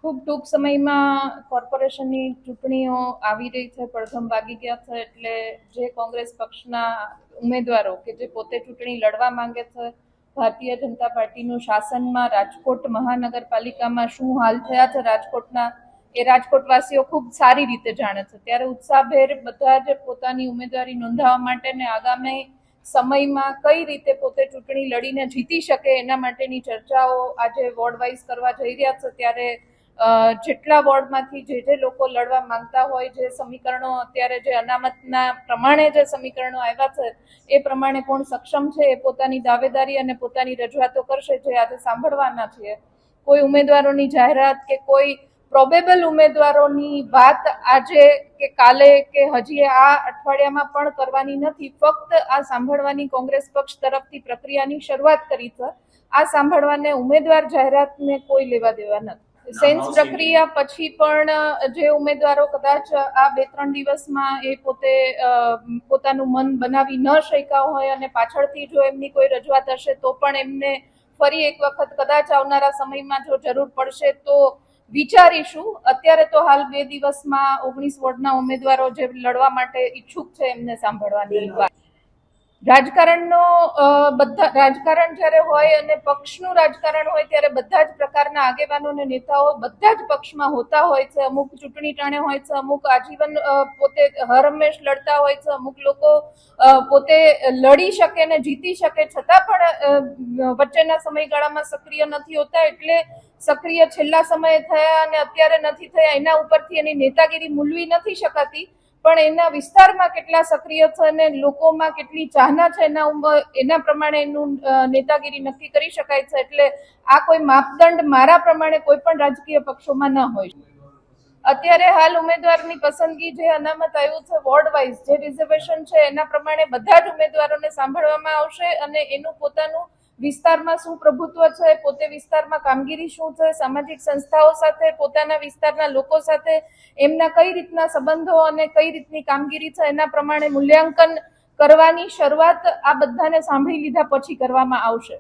ખૂબ ટૂંક સમયમાં કોર્પોરેશનની ચૂંટણીઓ આવી રહી છે, પડઘમ વાગી ગયા છે. એટલે જે કોંગ્રેસ પક્ષના ઉમેદવારો કે જે પોતે ચૂંટણી લડવા માંગે છે, ભારતીય જનતા પાર્ટીનું શાસનમાં રાજકોટ મહાનગરપાલિકામાં શું હાલ થયા છે રાજકોટના, એ રાજકોટવાસીઓ ખૂબ સારી રીતે જાણે છે. ત્યારે ઉત્સાહભેર બધા જ પોતાની ઉમેદવારી નોંધાવવા માટે ને આગામી સમયમાં કઈ રીતે પોતે ચૂંટણી લડીને જીતી શકે એના માટેની ચર્ચાઓ આજે વોર્ડ વાઇઝ કરવા જઈ રહ્યા છે. ત્યારે જેટલા વોર્ડમાંથી જે લોકો લડવા માંગતા હોય, જે સમીકરણો અત્યારે જે અનામતના પ્રમાણે જે સમીકરણો આવ્યા છે એ પ્રમાણે કોણ સક્ષમ છે એ પોતાની દાવેદારી અને પોતાની રજૂઆતો કરશે, જે આજે સાંભળવાના છીએ. કોઈ ઉમેદવારોની જાહેરાત કે કોઈ પ્રોબેબલ ઉમેદવારોની વાત આજે કે કાલે કે હજી આ અઠવાડિયામાં પણ કરવાની નથી. ફક્ત આ સાંભળવાની કોંગ્રેસ પક્ષ તરફથી પ્રક્રિયાની શરૂઆત કરી છે. આ સાંભળવાને ઉમેદવાર જાહેરાતને કોઈ લેવા દેવા નથી. સેન્સ પ્રક્રિયા પછી પણ જે ઉમેદવારો કદાચ આ 2-3 દિવસમાં એ પોતે પોતાનું મન બનાવી ન શક્યા હોય અને પાછળથી જો એમની કોઈ રજૂઆત હશે તો પણ એમને ફરી એક વખત કદાચ આવનારા સમયમાં જો જરૂર પડશે તો વિચારીશું. અત્યારે તો હાલ 2 દિવસમાં 19 વોર્ડના ઉમેદવારો જે લડવા માટે ઈચ્છુક છે એમને સાંભળવાની વાત. રાજકારણનો રાજકારણ જ્યારે હોય અને પક્ષનું રાજકારણ હોય ત્યારે બધા જ પ્રકારના આગેવાનો અને નેતાઓ બધા જ પક્ષમાં હોતા હોય છે. અમુક ચૂંટણી ટાણે હોય છે, અમુક આજીવન પોતે હર હંમેશ લડતા હોય છે, અમુક લોકો પોતે લડી શકે ને જીતી શકે છતાં પણ વચ્ચેના સમયગાળામાં સક્રિય નથી હોતા. એટલે સક્રિય છેલ્લા સમયે થયા અને અત્યારે નથી થયા એના ઉપરથી એની નેતાગીરી મૂલવી નથી શકાતી, પણ એના વિસ્તારમાં કેટલા સક્રિય છે અને લોકોમાં કેટલી ચાહના છે એના પ્રમાણે એનું નેતાગીરી નક્કી કરી શકાય છે. એટલે આ કોઈ માપદંડ મારા પ્રમાણે કોઈ પણ રાજકીય પક્ષોમાં ન હોય. અત્યારે હાલ ઉમેદવારની પસંદગી જે અનામત આવ્યું છે વોર્ડ વાઇઝ જે રિઝર્વેશન છે એના પ્રમાણે બધા જ ઉમેદવારોને સાંભળવામાં આવશે અને એનું પોતાનું વિસ્તારમાં શું પ્રભુત્વ છે, પોતે વિસ્તારમાં કામગીરી શું છે, સામાજિક સંસ્થાઓ સાથે, પોતાના વિસ્તારના લોકો સાથે એમના કઈ રીતના સંબંધો અને કઈ રીતની કામગીરી છે એના પ્રમાણે મૂલ્યાંકન કરવાની શરૂઆત આ બધાને સાંભળી લીધા પછી કરવામાં આવશે.